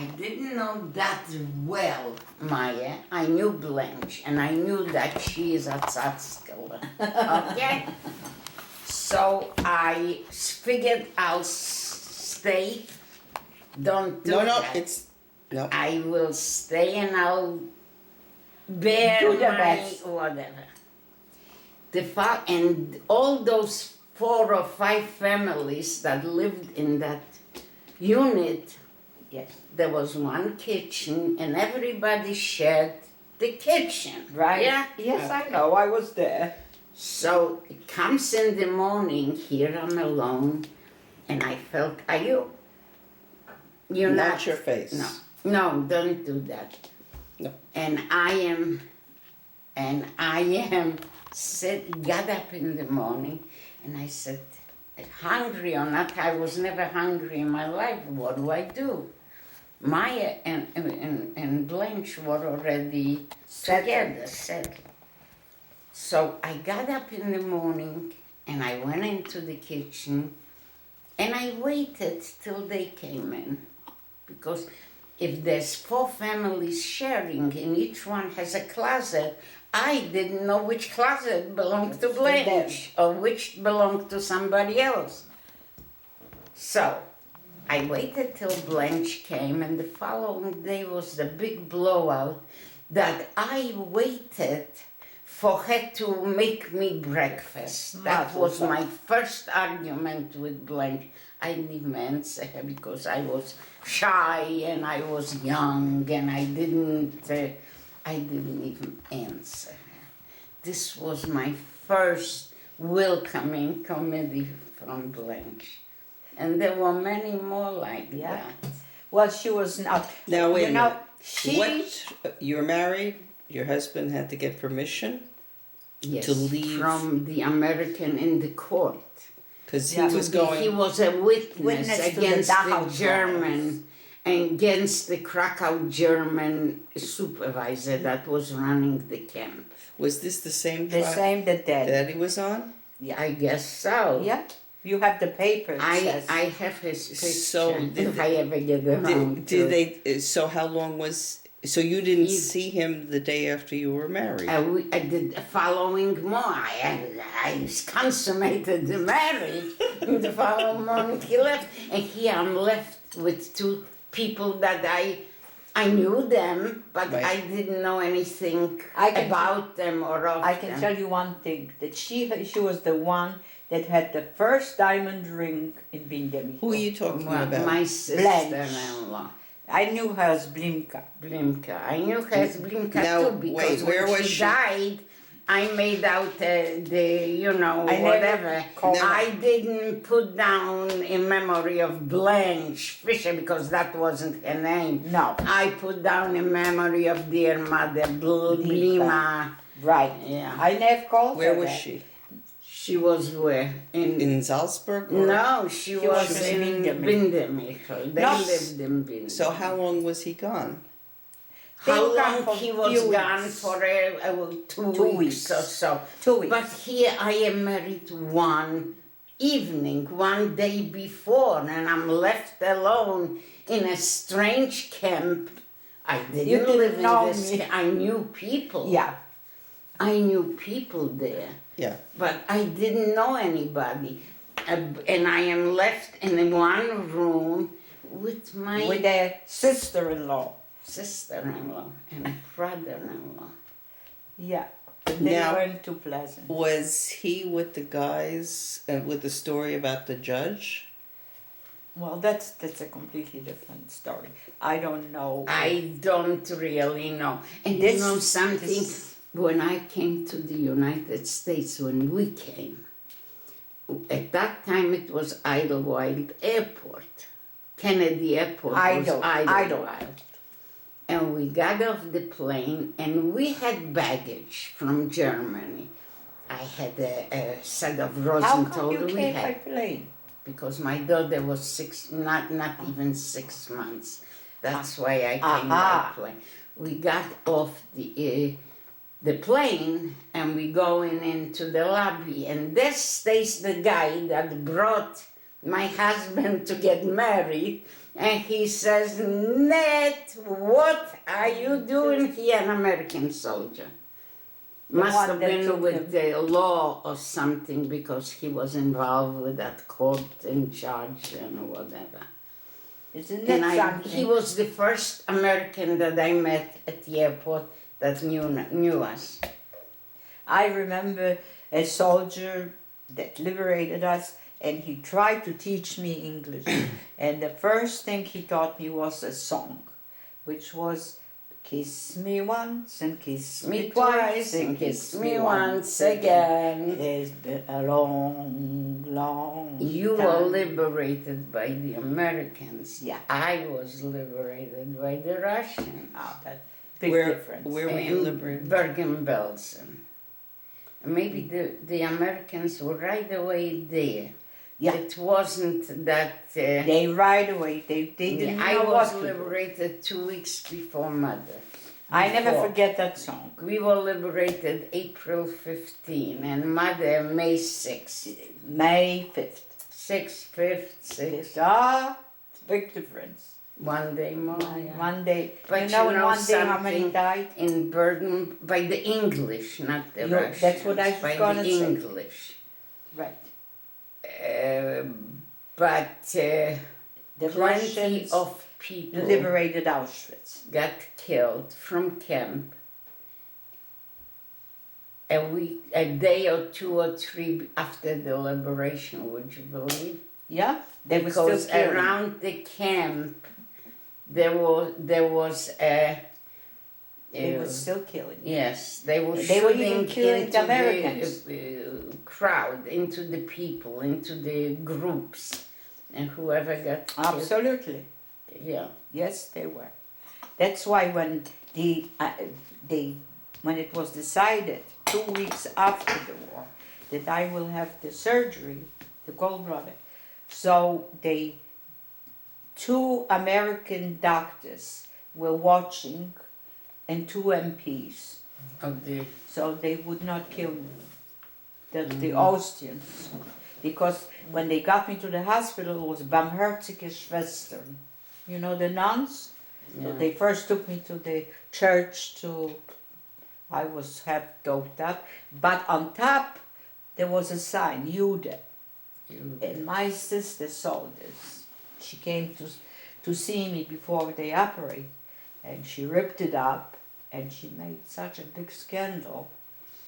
I didn't know that well, Maya. I knew Blanche, and I knew that she is a Tzatskala. Okay? So I figured I'll stay. Don't do that. No. I will stay and I'll bear Do the my best. whatever. And all those 4 or 5 families that lived in that unit, Yes. there was one kitchen and everybody shared the kitchen. Right? Yeah? Yes, Okay. I know. I was there. So it comes in the morning, here I'm alone, and I felt, you're Not not. your face. No, don't do that. No. And I am got up in the morning and I said, hungry or not, I was never hungry in my life, what do? Maya and Blanche were already together, settled. So I got up in the morning and I went into the kitchen and I waited till they came in. Because if there's 4 families sharing and each one has a closet, I didn't know which closet belonged to Blanche or which belonged to somebody else. So I waited till Blanche came, and the following day was the big blowout that I waited for her to make me breakfast. That was my first argument with Blanche. I didn't even answer her because I was shy and I was young and I didn't even answer her. This was my first welcoming comedy from Blanche. And there were many more like that. Well, she was not. Now wait a minute. She. You're married. Your husband had to get permission Yes, to leave from the American in the court. because he was going. He was a witness to against the the Dachau German, against the Krakow German supervisor that was running the camp. Was this the same The trial same that dead. that he was on? I guess so. Yeah. You have the paper. I have his picture, So if I ever get around to it. So how long was? So you didn't He- see him the day after you were married? I did the following morning. I consummated the marriage. The following morning he left, and here I'm left with 2 people that I knew them, but Right. I didn't know anything about them or of I can them. tell you one thing, that she was the one that had the first diamond ring in Vindemico. Who are you talking Well, about? my sister-in-law, I knew her as Blimka. Blimka. I knew her as Blimka Now, too because wait, where when was she she? died, I made out I never whatever. called her. I didn't put down in memory of Blanche Fisher because that wasn't her name. No. I put down in memory of dear mother Blima. Right. Yeah. I never called Where her was that. she? She was where? In Salzburg? Or? No, she was was in in Bindemichel. They No. lived in Bindemichel. So how long was he gone? They How were gone long for he was few gone weeks. for? 2 2 weeks weeks. or so. 2 weeks. But here I am married one evening, one day before, and I'm left alone in a strange camp. I didn't, You didn't live know in this me. I knew people. Yeah. I knew people there, Yeah. but I didn't know anybody. And I am left in one room with my With their sister-in-law. sister-in-law and brother-in-law. Yeah. But they Now- weren't too pleasant. Was he with the guys with the story about the judge? Well, that's a completely different story. I don't know. I don't really know. And This- you know something? this- When I came to the United States, when we came, at that time it was Idlewild Airport. Kennedy Airport was Idlewild. And we got off the plane and we had baggage from Germany. I had a set of How Rosenthal. come you we came had. by plane? Because my daughter was not even 6 months. That's why I came by plane. We got off the plane and we going into the lobby, and there stays the guy that brought my husband to get married And he says, Ned, what are you doing here, an American soldier? Must one have that been took with the law or something because he was involved with that court in charge and whatever. Isn't And that something? he was the first American that I met at the airport that knew us. I remember a soldier that liberated us, and he tried to teach me English. And the first thing he taught me was a song, which was "Kiss me once and kiss me twice and kiss me once again. It's been a long, long You time." were liberated by the Americans. Yeah. I was liberated by the Russians. Oh, that big Where- difference. where were you In liberated? Bergen-Belsen. Maybe the Americans were right away there. Yeah. It wasn't that. They right away. They didn't I know was what to do. liberated 2 weeks before Mother. I never Before. forget that song. We were liberated April 15 and Mother May 6. May 5th. 6th, 5th, 6th. Ah, it's a big difference. One day more. Yeah. One day, But you know, you in know one day how many something? died? In Bergen, by the English, not the You- Russians. that's what I was by gonna the say. English. Right. But The plenty Russians of people liberated Auschwitz. got killed from camp a day or 2 or 3 after the liberation, would you believe? Yeah, they were Because still killing. around the camp there was a They were still killing. yes, they were They were even shooting killing into the Americans. the crowd, into the people, into the groups, and whoever got killed. Absolutely. Yeah. Yes, they were. That's why when when it was decided 2 weeks after the war that I will have the surgery, the gallbladder, so they 2 American doctors were watching and 2 MPs, Of the so they would not kill me. The Austrians, because when they got me to the hospital, it was barmherzige Schwestern. You know the nuns? So yeah. they first took me to the church I was half doped up, but on top there was a sign, Jude. And my sister saw this. She came to see me before they operate, and she ripped it up, and she made such a big scandal.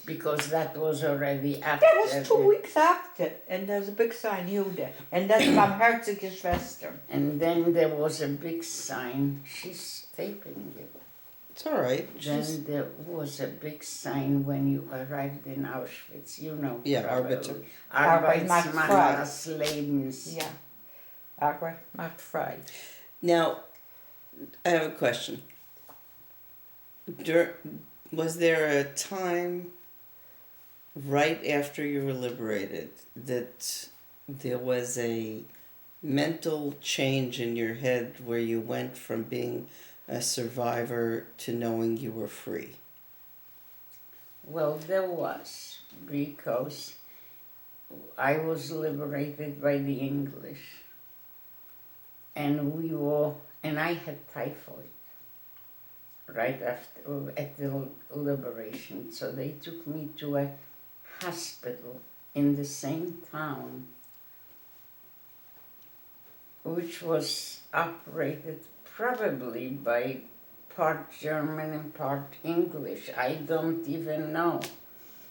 Because that was already after. That was 2 weeks after, and there's a big sign, Jude. And that's barmherzige Schwestern. And then there was a big sign. She's taping you. It's all right. Then Just, there was a big sign when you arrived in Auschwitz. You know. Yeah, probably. Arbeit macht frei. des Lebens. Yeah. Arbeit macht frei. now, I have a question. Was there a time right after you were liberated that there was a mental change in your head where you went from being a survivor to knowing you were free? Well, there was, because I was liberated by the English, and I had typhoid right after, at the liberation, so they took me to a hospital in the same town, which was operated probably by part German and part English. I don't even know.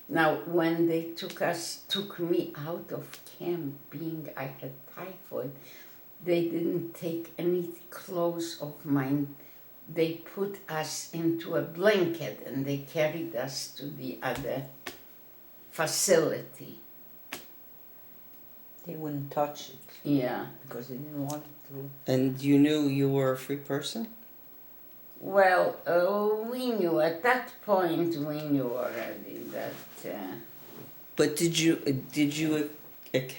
Now, when they took me out of camp, being I had typhoid, they didn't take any clothes of mine. They put us into a blanket and they carried us to the other facility. They wouldn't touch it Yeah. because they didn't want to. And you knew you were a free person? Well, we knew, at that point, we knew already that, But did you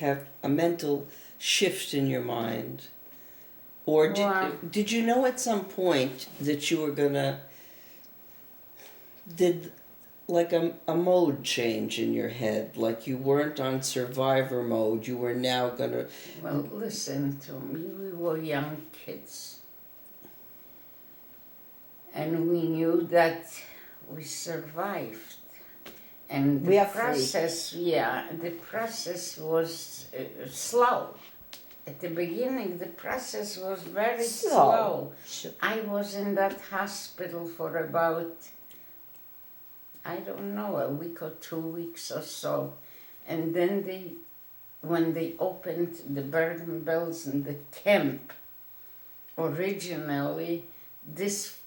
have a mental shift in your mind? Or Well- did you know at some point that you were gonna, like a mode change in your head, like you weren't on survivor mode, you were now gonna. Well, listen to me. We were young kids. And we knew that we survived. And We the are free. process, yeah, the process was slow. At the beginning, the process was very slow. Sure. I was in that hospital for about, I don't know, a week or 2 weeks or so. And then when they opened the Bergen-Belsen, the camp, originally, this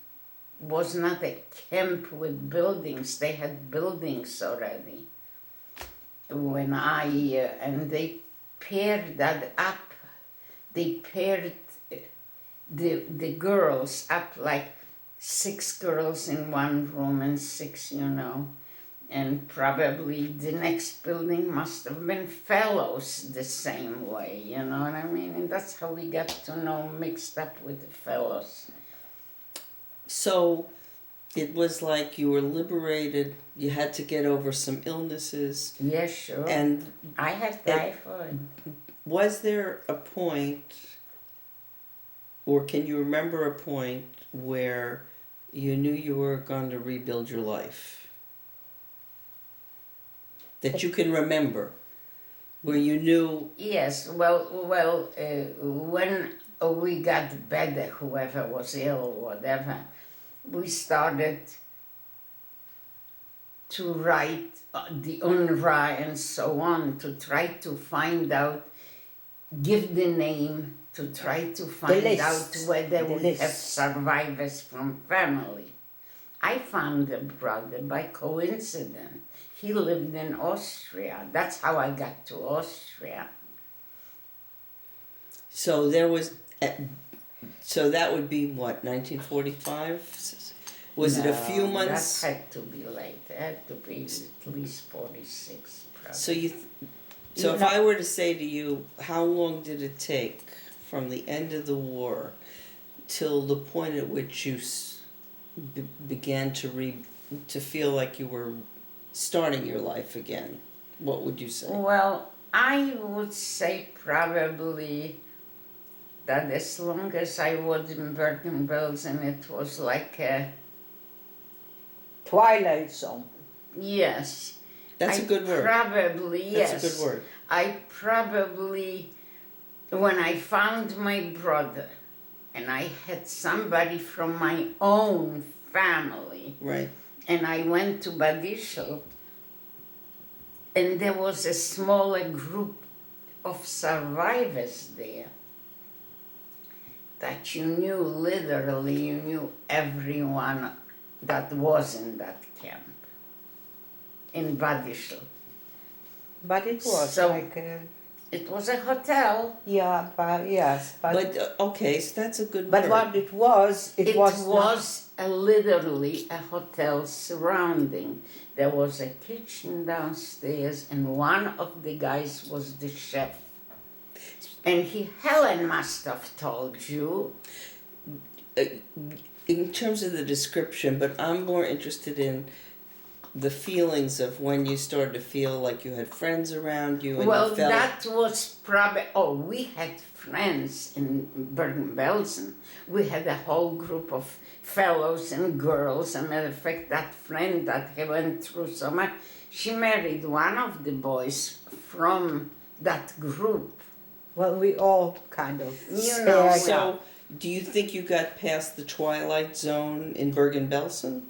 was not a camp with buildings. They had buildings already. When and they paired that up. They paired the girls up, like 6 girls in one room and 6, and probably the next building must have been fellows the same way, you know what I mean? And that's how we got to know, mixed up with the fellows. So it was like you were liberated, you had to get over some illnesses. Yeah, sure. And I had typhoid. was there a point, or can you remember a point where you knew you were going to rebuild your life? That you can remember, where you knew. Yes, well, when we got better, whoever was ill or whatever, we started to write the UNRWA and so on, to try to find out, give the name, to try to find out whether we have survivors from family. I found a brother by coincidence. He lived in Austria. That's how I got to Austria. So there was, so that would be what, 1945? Was it a few months? That had to be late. It had to be at least 46. Probably. So if I were to say to you, how long did it take from the end of the war till the point at which you began to feel like you were starting your life again? What would you say? Well, I would say probably that as long as I was in Bergen-Belsen, it was like a... Twilight Zone. Yes. That's a good word. Probably, yes. That's a good word. I probably, when I found my brother, and I had somebody from my own family, right, and I went to Bad Ischl, and there was a smaller group of survivors there that you knew everyone that was in that camp in Bad Ischl. But it was So, like it was a hotel. yeah, but yes, but okay, so that's a good but word. what it was Literally a hotel surrounding. There was a kitchen downstairs, and one of the guys was the chef. And Helen must have told you. In terms of the description, but I'm more interested in the feelings of when you started to feel like you had friends around you. And Well, you felt... that was probably, we had friends in Bergen-Belsen. We had a whole group of fellows and girls. As a matter of fact, that friend that went through so much, she married one of the boys from that group. Well, we all kind of So, do you think you got past the twilight zone in Bergen-Belsen?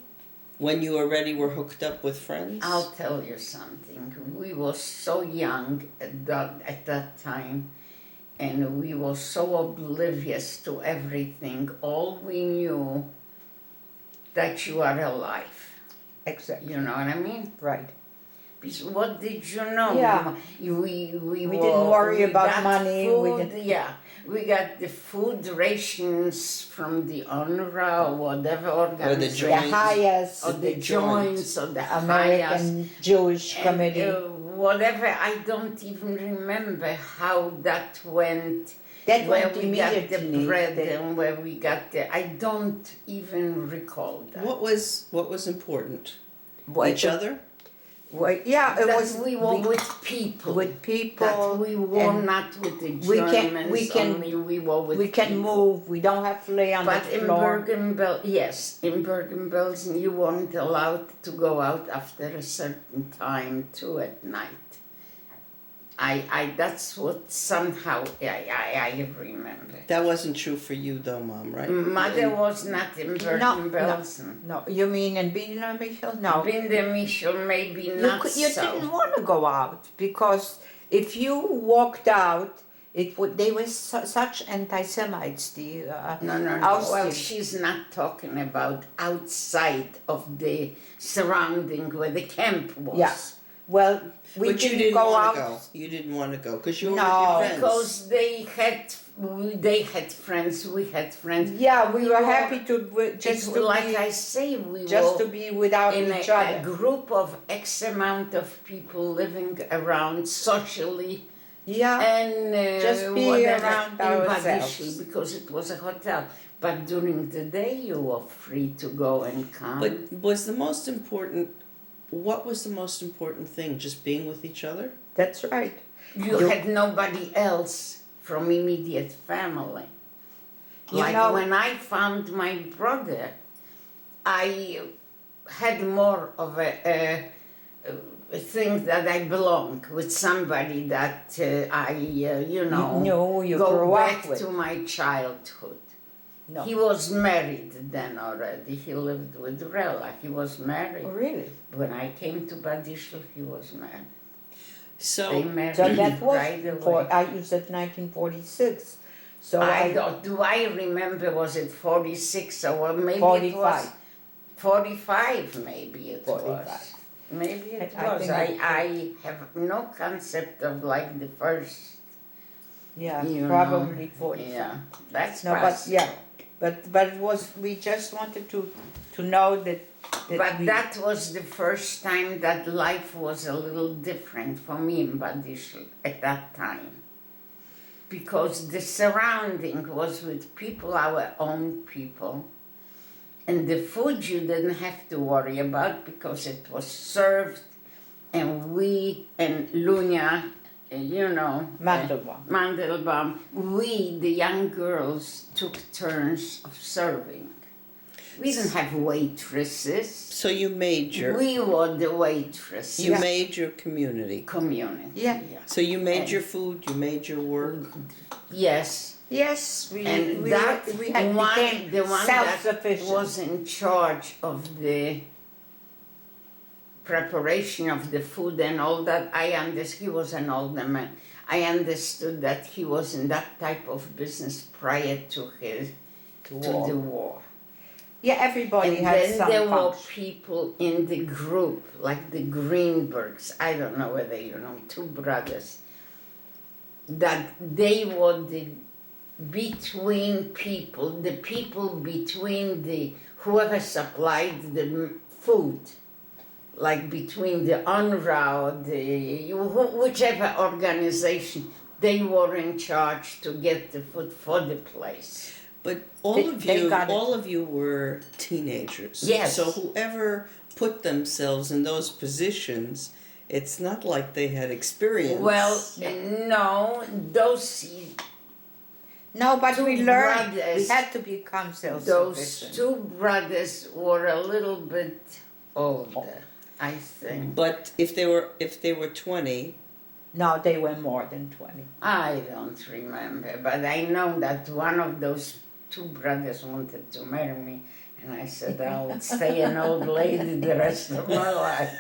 When you already were hooked up with friends? I'll tell you something. We were so young at that time, and we were so oblivious to everything. All we knew that you are alive. Exactly. You know what I mean? Right. Because what did you know? Yeah. We didn't worry about money. Food, we got the food rations from the UNRWA or whatever organization. Or the Hayas, or the joints, or the American Hayas. Jewish Committee. Whatever, I don't even remember how that went. That where went we got the immediately. bread and where we got the... I don't even recall that. What was important? Each other? Well, yeah, it that was we were with people. with people. That we were and not with the we can- Germans we can- only, we were with we can people. move. We don't have to lay on But the in floor. Yes, in Bergen-Belsen you weren't allowed to go out after a certain time too at night. That's what somehow I remember. That wasn't true for you though, Mom, right? Mother was not in Bergen-Belsen. No, you mean in Binder Michel? No. Binder Michel maybe not You so. didn't want to go out because if you walked out, they were such anti-Semites. No. Well, she's not talking about outside of the surrounding where the camp was. Yeah. Well, we But you didn't didn't go want out. to go. You didn't want to go because you were No. with your friends. Because they had friends, we had friends. Yeah, we were were- happy to Just like I say, we just were to be without in each a other. group of X amount of people living around socially Yeah. and Just be whatever around in ourselves. Badischl, because it was a hotel. But during the day you were free to go and come. But what was the most important thing? Just being with each other? That's right. You had nobody else from immediate family. You Like know- when I found my brother, I had more of a thing that I belong with somebody that you know, No, you go grew back up with. to my childhood. No. He was married then already. He lived with Rella. He was married. Oh, really? When I came to Badischl, he was married. They So married So that was right away. I said 1946. So I don't, do I remember, was it 46 or maybe 45. it was 45 maybe it 45. was. Maybe it I was. think I have no concept of like the first, Yeah, you probably know, 45. yeah, that's No, but possible. yeah, but it was, we just wanted to know that But we, that was the first time that life was a little different for me in Badischl at that time. Because the surrounding was with people, our own people. And the food you didn't have to worry about because it was served, and we and Lunia, you know, Mandelbaum, we, the young girls, took turns of serving. We didn't have waitresses. so you made your We were the waitresses. you made your community. Community. Yeah. So you made And- your food, you made your work. Yes. yes, And we that we had one, became the one that self-sufficient. was in charge of the preparation of the food and all that, I understood, he was an older man. I understood that he was in that type of business prior to the war. Yeah, everybody And had then some there were function. people in the group, like the Greenbergs, I don't know whether you know, two brothers, that they were the people between the, whoever supplied the food, like between the UNRWA, whichever organization, they were in charge to get the food for the place. But They got it. all of you were teenagers. Yes. So whoever put themselves in those positions, it's not like they had experience. Well, no, those No, but two we learned, we brothers- had to become those self-sufficient. two brothers were a little bit older, I think. But if they were 20, No, they were more than 20. I don't remember, but I know that one of those two brothers wanted to marry me, and I said I'll stay an old lady the rest of my life.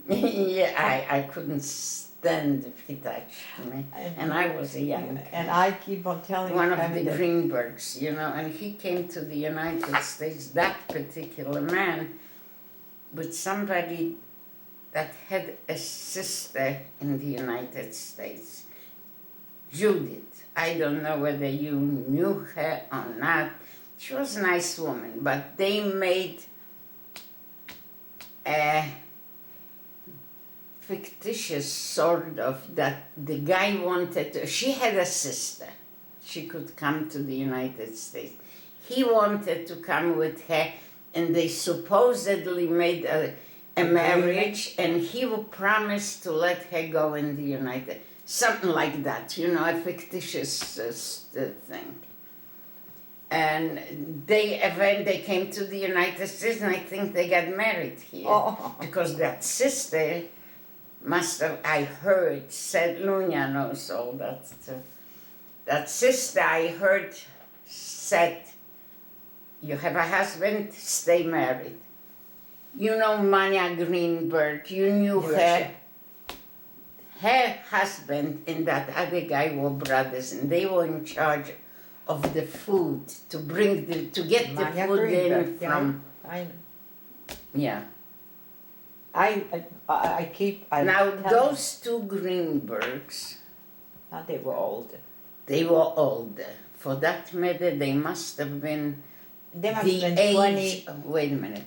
Yeah, I couldn't stand if he touched me, and I was a young And I keep on telling one them of the that Greenbergs, you know, and he came to the United States, that particular man, with somebody that had a sister in the United States, Judith. I don't know whether you knew her or not. She was a nice woman, but they made a fictitious sort of that the guy wanted to, she had a sister. She could come to the United States. He wanted to come with her, and they supposedly made a marriage, and he would promise to let her go in the United, something like that, you know, a fictitious thing. And they came to the United States, and I think they got married here. Oh. Because that sister must have, I heard, said, Lunia knows all that. That sister, I heard, said, you have a husband, stay married. You know Manya Greenberg, you knew her. Her husband and that other guy were brothers, and they were in charge of the food, to get the Manya food in Greenberg, from, I know. yeah. I keep. Now those two Greenbergs, Now they were older. they were older. For that matter, they must have been They must the have been 20. age. Wait a minute.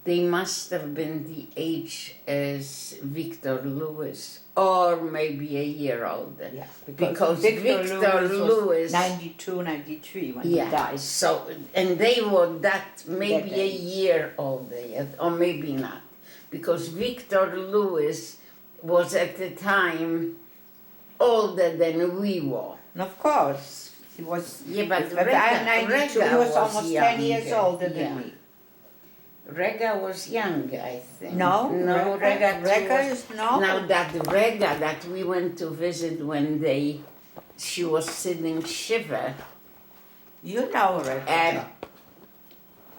They must have been the age as Victor Lewis, or maybe a year older. Yeah, Because Victor Lewis, was 92, 93 when he yeah. died. So, and they were that maybe That a age. year older, yet, or maybe not, because Victor Lewis was at the time older than we were. And of course, he was. Yeah, but if I'm 92, he was almost 10 years younger, older than yeah. me. Rega was younger, I think. No, no, Rega Rega is no. Now that Rega that we went to visit when she was sitting Shiva, You know Rega.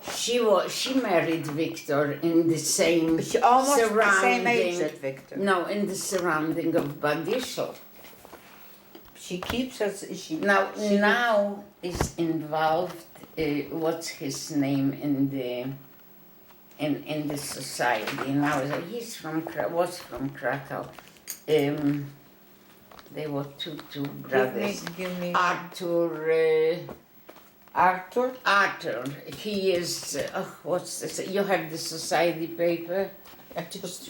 she married Victor in the same She almost the same age surrounding. as Victor. No, in the surrounding of Badishal. She keeps us. Now is involved. What's his name in the society? Now he's was from Krakow. They were two brothers. Give me Arthur. Arthur. He is. What's this? You have the society paper.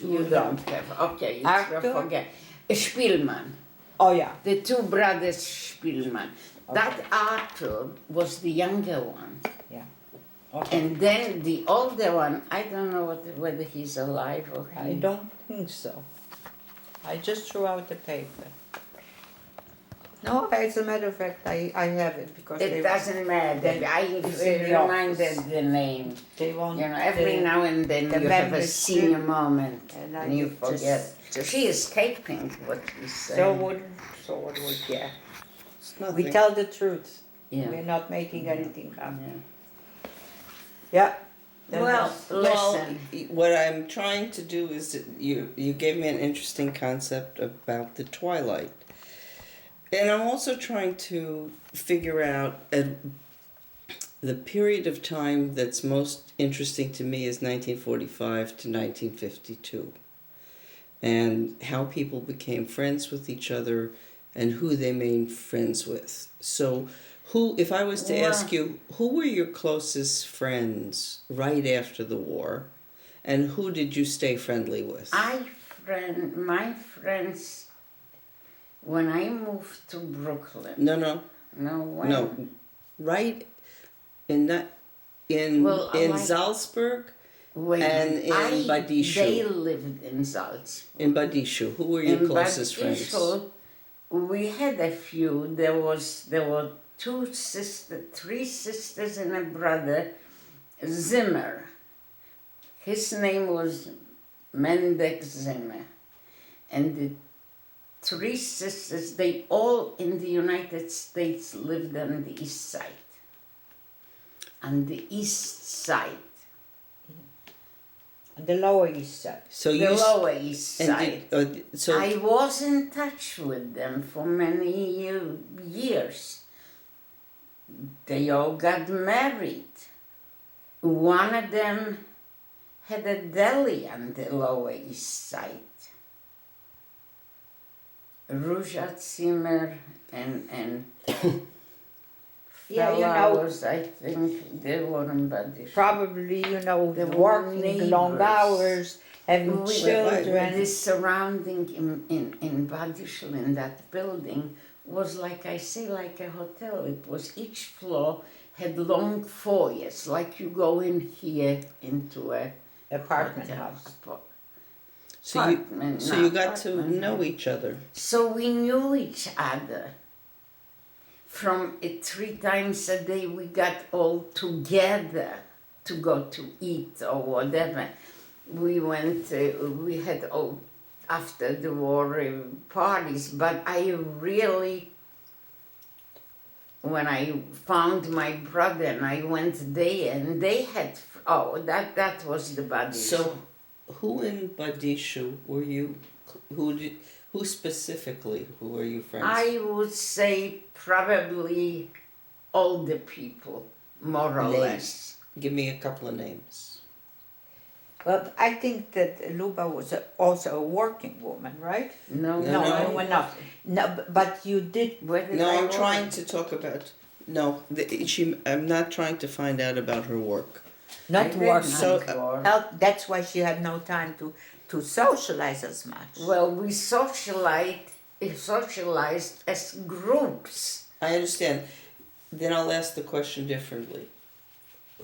You don't have. Okay, you Arthur? forget. Spielmann. Oh yeah. The two brothers Spielmann. That Arthur was the younger one. Yeah. Okay. And then the older one, I don't know whether he's alive or I don't think so. I just threw out the paper. No, as a matter of fact, I have it because It doesn't matter. it's in the reminded office. the name. they want. You know, every now and then the you have a membership, senior moment and I and you just- forget. just- She is taping what she's saying. So what would yeah. It's We nothing. tell the truth. Yeah. We're not making anything up. Yeah. Yeah. That Well, was- listen. What I'm trying to do is that you gave me an interesting concept about the twilight. And I'm also trying to figure out the period of time that's most interesting to me is 1945 to 1952. And how people became friends with each other and who they made friends with. So if I was to ask you, who were your closest friends right after the war? And who did you stay friendly with? My friends, when I moved to Brooklyn. No, when? no. Right in Like- Salzburg Wait, and in Badishu. They lived in Salzburg. In Badishu. Who were your In closest friends? Badishu, we had a few. There were three sisters and a brother, Zimmer. His name was Mendek Zimmer. And the three sisters, they all in the United States lived on the east side. On the east side. The Lower East Side. So The you Lower East Side. so I was in touch with them for many years. They all got married. One of them had a deli on the Lower East Side. Ruja Zimmer and Yeah, you know- fellows, I think they were in Badish. Probably, They were working long neighbors. hours, having children. The surrounding in Badishal, in that building, was like I say, like a hotel. It was each floor had long foyers, like you go in here into a Apartment hotel. house. apartment. So no, you got to apartment. know each other. So we knew each other. From 3 times a day we got all together to go to eat or whatever. We went, we had all after the war parties, but I really, when I found my brother and I went there and they had, that was the body. So, who in Badishu were you? Who specifically? Who were you friends? I would say probably all the people, more or Names. less. Give me a couple of names. Well, I think that Luba was also a working woman, right? No, No. You were not. No, but you did. Where did No, I I'm work? trying to talk about. No, I'm not trying to find out about her work. I Not did work. So, not work. That's why she had no time to socialize as much. Well, we socialized as groups. I understand. Then I'll ask the question differently.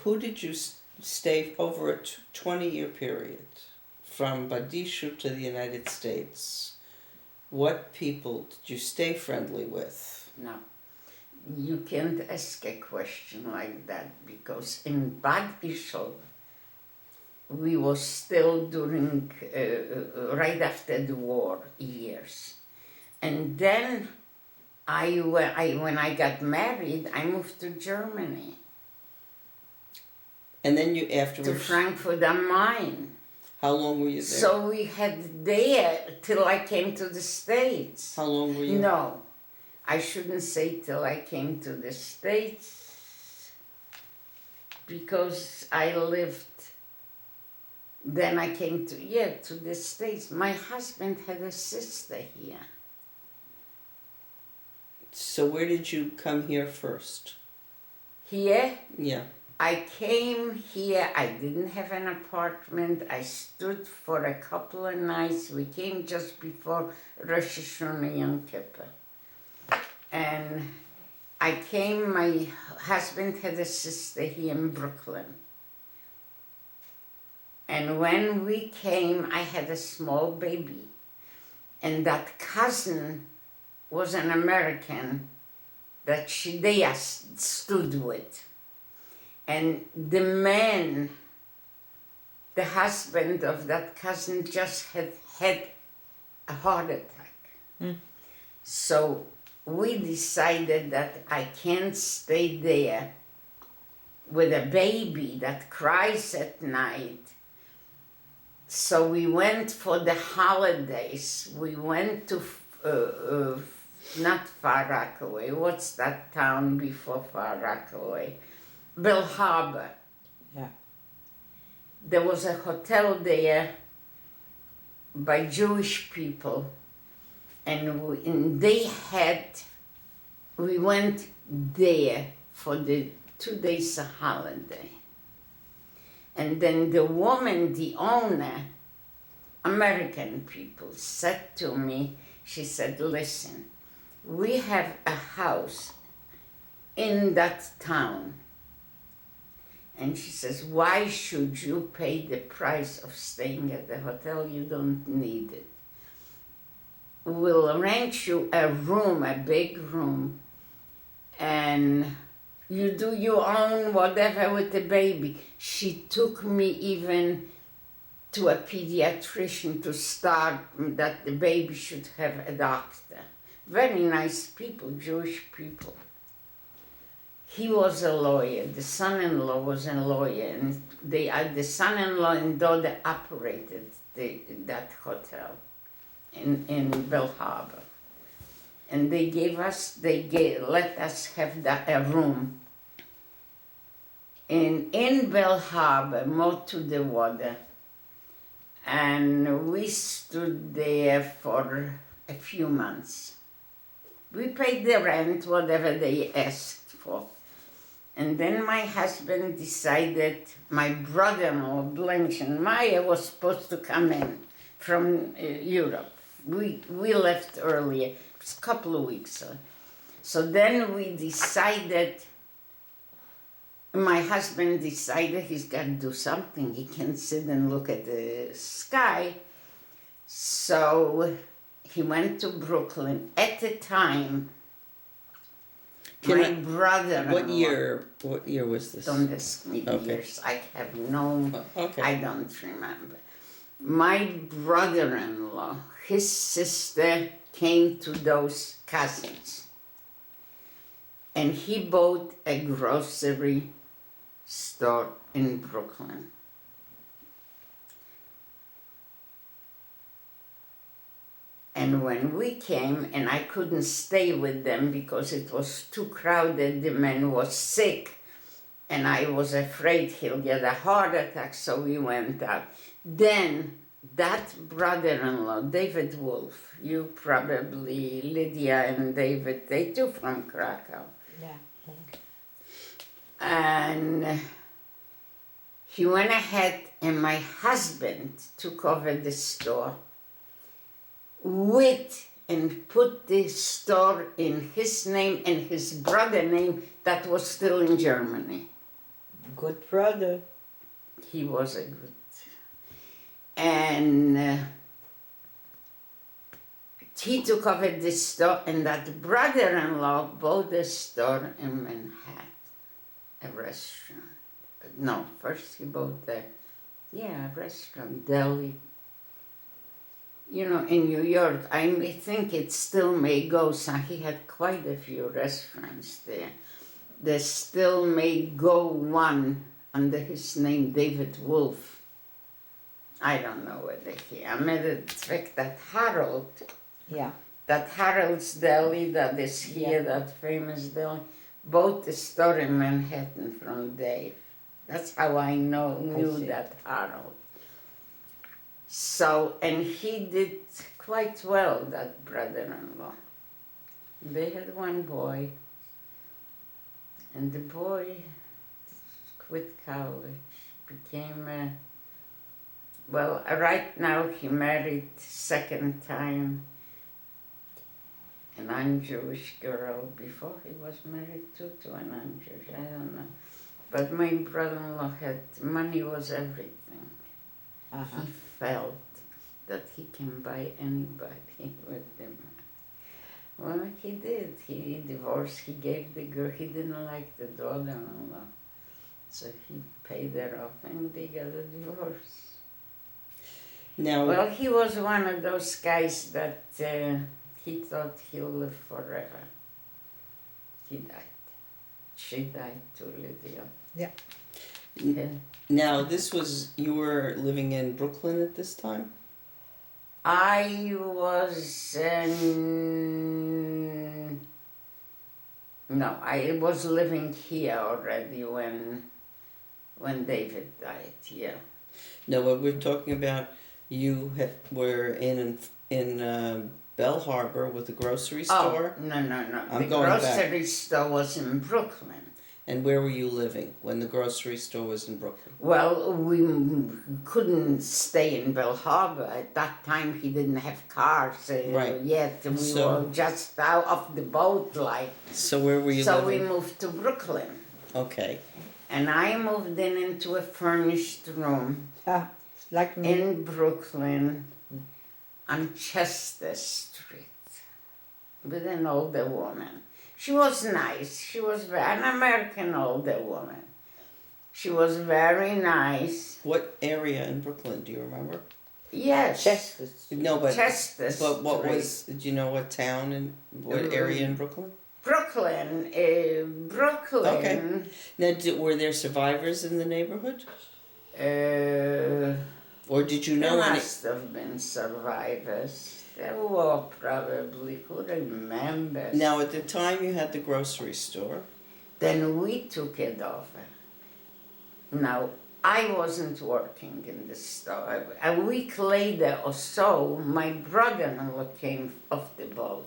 Who did you stay over a 20-year period from Badishu to the United States? What people did you stay friendly with? No, you can't ask a question like that because in Bad Ischl, we was still during, right after the war years. And then when I got married, I moved to Germany, And then you to afterwards. Frankfurt am Main. How long were you there? So we had there till I came to the States. How long were you? No, I shouldn't say till I came to the States because I lived, then I came to the States. My husband had a sister here. So where did you come here first? Here, Yeah. I came here, I didn't have an apartment, I stood for a couple of nights. We came just before Rosh Hashanah Yom Kippur. And I came, my husband had a sister here in Brooklyn. And when we came, I had a small baby. And that cousin was an American that they stood with. And the man, the husband of that cousin, just had a heart attack. So we decided that I can't stay there with a baby that cries at night. So we went for the holidays. We went to, not Far Rockaway, what's that town before Far Rockaway? Bell Harbor. Yeah. There was a hotel there by Jewish people, and we went there for the 2 days of holiday. And then the woman, the owner, American people, said to me, she said, listen, we have a house in that town. And she says, why should you pay the price of staying at the hotel? You don't need it. We'll rent you a room, a big room, and you do your own whatever with the baby. She took me even to a pediatrician to start that the baby should have a doctor. Very nice people, Jewish people. He was a lawyer, the son-in-law was a lawyer, and the son-in-law and daughter operated that hotel in Bell Harbor. And they let us have a room in Bell Harbor, more to the water. And we stood there for a few months. We paid the rent, whatever they asked for. And then my husband decided, my brother-in-law, Blankenmeyer, was supposed to come in from Europe. We left earlier, it was a couple of weeks. So then we decided, my husband decided he's got to do something. He can't sit and look at the sky. So he went to Brooklyn. At the time, Can my I- brother-in-law... What year was this? Don't ask me the Okay. years. I have no... Okay. I don't remember. My brother-in-law, his sister came to those cousins. And he bought a grocery store in Brooklyn. And when we came, and I couldn't stay with them because it was too crowded, the man was sick, and I was afraid he'll get a heart attack, so we went out. Then that brother-in-law, David Wolf, you probably, Lydia and David, they too from Krakow. Yeah. And he went ahead, and my husband took over the store and put the store in his name and his brother's name that was still in Germany. Good brother. He was a good... And he took over the store, and that brother-in-law bought a store in Manhattan, a restaurant. No, first he bought a restaurant, deli. You know, in New York, I think it still may go, so he had quite a few restaurants there. There still may go one under his name, David Wolf. I don't know whether I made a trick that Harold, Yeah. that Harold's Deli that is here, that famous deli, bought the store in Manhattan from Dave. That's how I knew see. that Harold. So, and he did quite well, that brother-in-law. They had one boy, and the boy quit college, became a... Well, right now he married second time a non-Jewish girl. Before he was married to a non-Jewish, I don't know. But my brother-in-law had, money was everything. Uh-huh. He felt that he can buy anybody with the money. Well, he did. He divorced, he gave the girl, he didn't like the daughter-in-law. So he paid her off and they got a divorce. Now, Well, he was one of those guys that he thought he'll live forever. He died. She died too, Lydia. Yeah. Yeah. now this was, you were living in Brooklyn at this time? I was no, I was living here already when David died. Yeah. No, what we're talking about, you were in Bell Harbor with a grocery store. Oh, no. I'm The going back. grocery store was in Brooklyn. And where were you living when the grocery store was in Brooklyn? Well, we couldn't stay in Bell Harbor. At that time, he didn't have cars Right. yet. We So- were just out of the boat, like. So where were you So we living? moved to Brooklyn. Okay. And I moved into a furnished room Ah, like me. in Brooklyn on Chester Street with an older woman. She was nice. She was an American older woman. She was very nice. What area in Brooklyn, do you remember? Yes. Chester. No, but Chester what Street. was, do you know what town and what area in Brooklyn? Brooklyn, Brooklyn. Okay. Now, were there survivors in the neighborhood? Or did you There know any? must have been survivors. There were probably, who remembers? Now, at the time you had the grocery store. Then we took it over. Now, I wasn't working in the store. A week later or so, my brother-in-law came off the boat.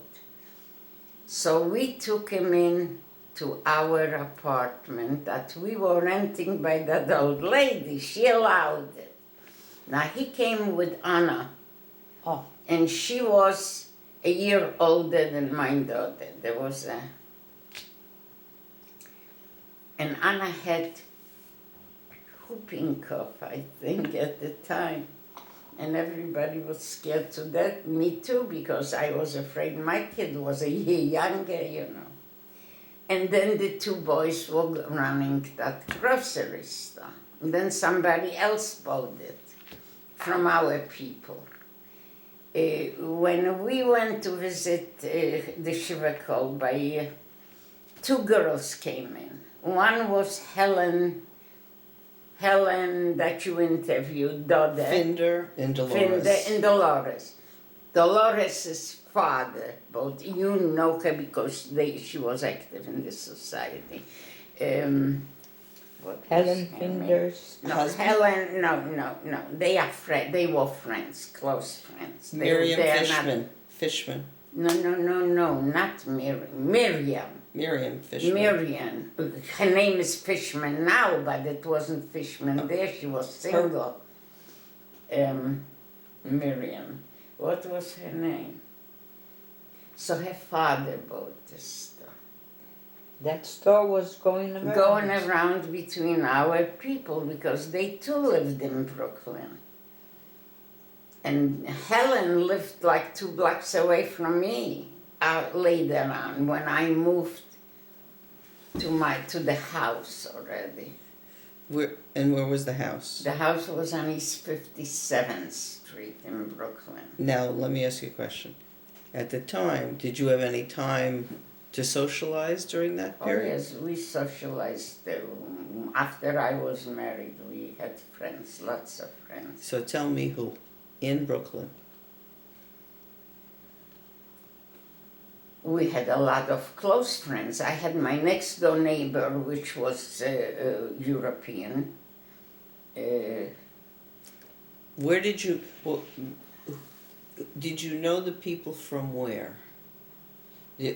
So we took him in to our apartment that we were renting by that old lady. She allowed it. Now, he came with Anna. Oh. And she was a year older than my daughter. There was a... And Anna had whooping cough, I think, at the time. And everybody was scared to death, me too, because I was afraid my kid was a year younger, you know. And then the two boys were running that grocery store. And then somebody else bought it from our people. When we went to visit the Shiva Kolba, two girls came in. One was Helen that you interviewed, Dode. Finder and Dolores. Finder and Dolores. Dolores' father, both you know her because she was active in the society. What Helen was her name? Fingers. No, Husband? Helen, no. They are they were friends, close friends. Miriam they are Fishman. Fishman. No, not Miriam. Miriam Fishman. Miriam. Her name is Fishman now, but it wasn't Fishman there. She was single. Miriam. What was her name? So her father bought this store. That store was going around. Going around between our people because they too lived in Brooklyn. And Helen lived like 2 blocks away from me later on when I moved to the house already. Where was the house? The house was on East 57th Street in Brooklyn. Now, let me ask you a question. At the time, did you have any time to socialize during that Oh period? yes, we socialized. After I was married, we had friends, lots of friends. So tell me who in Brooklyn. We had a lot of close friends. I had my next door neighbor, which was European. Where did you, did you know the people from where?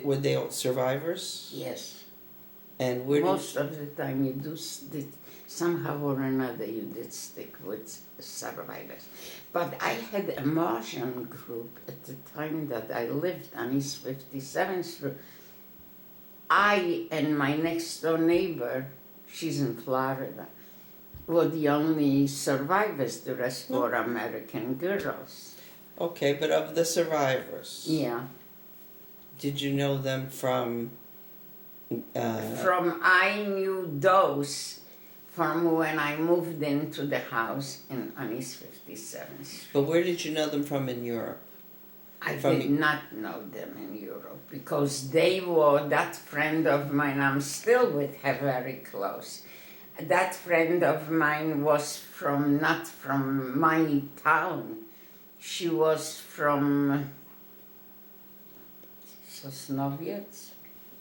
Were they all survivors? Yes. And where Most of the time you did somehow or another you did stick with survivors. But I had a Martian group at the time that I lived on East 57th Street. I and my next door neighbor, she's in Florida, were the only survivors. The rest were American girls. Okay, but of the survivors, Yeah. did you know them from? From I knew those from when I moved into the house on East 57th Street. But where did you know them from in Europe? I From did not know them in Europe because they were that friend of mine. I'm still with her very close. That friend of mine was not from my town. She was from Sosnowiec.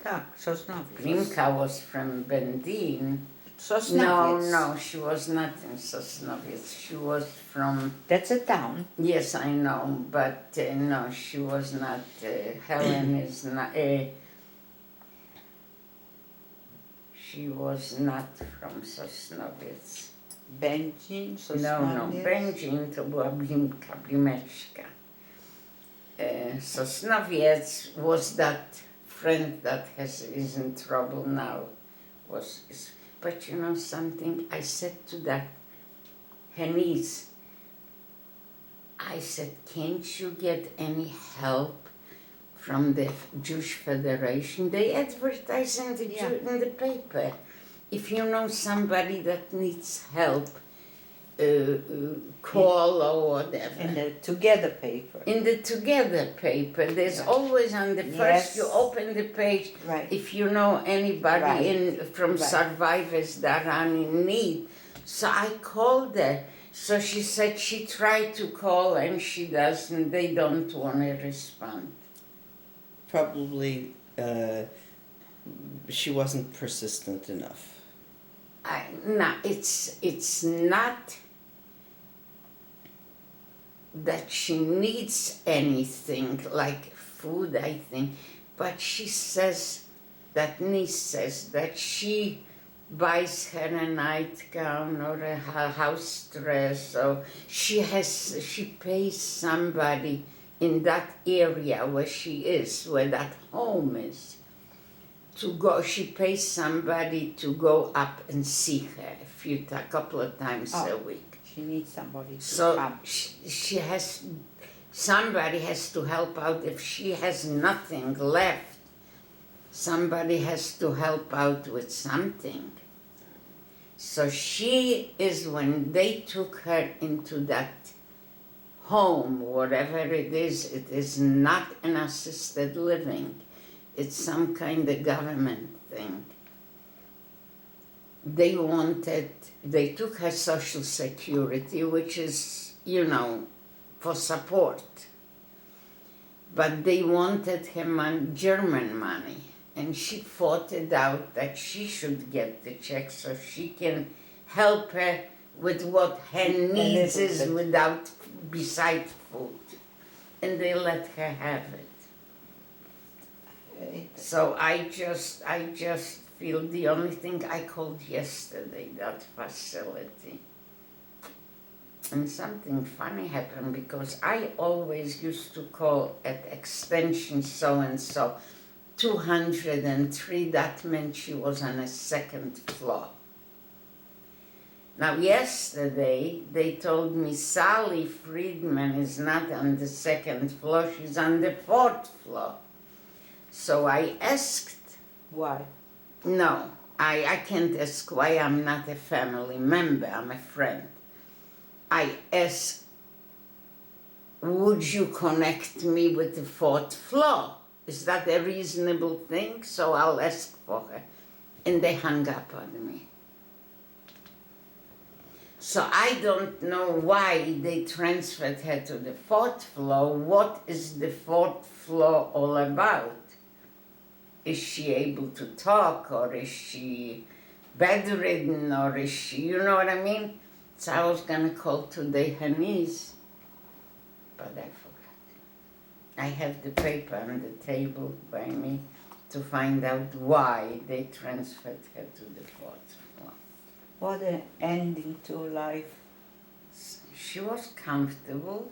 Tak, Sosnowiec. Grimka was from Bendin. Sosnowiec. No, she was not in Sosnowiec. She was from... That's a town. Yes, I know, but no, she was not. Helen is not... she was not from Sosnowiec. Będzin, No, Sosnowiec. Będzin to była Blimeczka. Sosnowiec was that friend that is in trouble now. But you know something? I said to her niece, I said, can't you get any help from the Jewish Federation? They advertise in the paper. If you know somebody that needs help, call or whatever. In the Together paper. In the Together paper, there's Right. always on the first, Yes. you open the page, Right. if you know anybody Right. from Right. survivors that are in need. So I called her. So she said she tried to call and she doesn't, they don't want to respond. Probably she wasn't persistent enough. No, it's not that she needs anything like food, I think, but she says, that niece says, that she buys her a nightgown or a house dress, or she pays somebody in that area where she is, where that home is, to go, she pays somebody to go up and see her a couple of times a week. She needs somebody to So come. she has, somebody has to help out. If she has nothing left, somebody has to help out with something. So she is, when they took her into that home, whatever it is not an assisted living. It's some kind of government thing. They took her social security, which is, for support. But they wanted her German money. And she fought it out that she should get the check so she can help her with what her needs is besides food. And they let her have it. So I just feel the only thing I called yesterday, that facility. And something funny happened because I always used to call at extension so-and-so 203, that meant she was on a second floor. Now yesterday they told me Sally Friedman is not on the second floor, she's on the fourth floor. So I asked, Why? no, I can't ask why, I'm not a family member, I'm a friend. I asked, would you connect me with the fourth floor? Is that a reasonable thing? So I'll ask for her. And they hung up on me. So I don't know why they transferred her to the fourth floor. What is the fourth floor all about? Is she able to talk, or is she bedridden, or is she, you know what I mean? So I was gonna call today her niece, but I forgot. I have the paper on the table by me to find out why they transferred her to the fourth floor. What an ending to life. She was comfortable.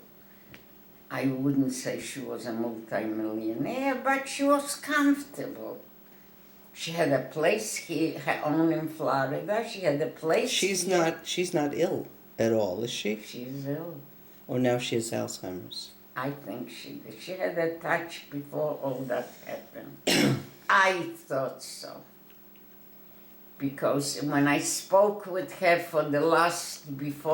I wouldn't say she was a multi-millionaire, but she was comfortable. She had a place here, her own in Florida. She had a place. She's here. not ill at all, is she? She's ill. Or now she has Alzheimer's? I think she did. She had a touch before all that happened. I thought so. Because when I spoke with her before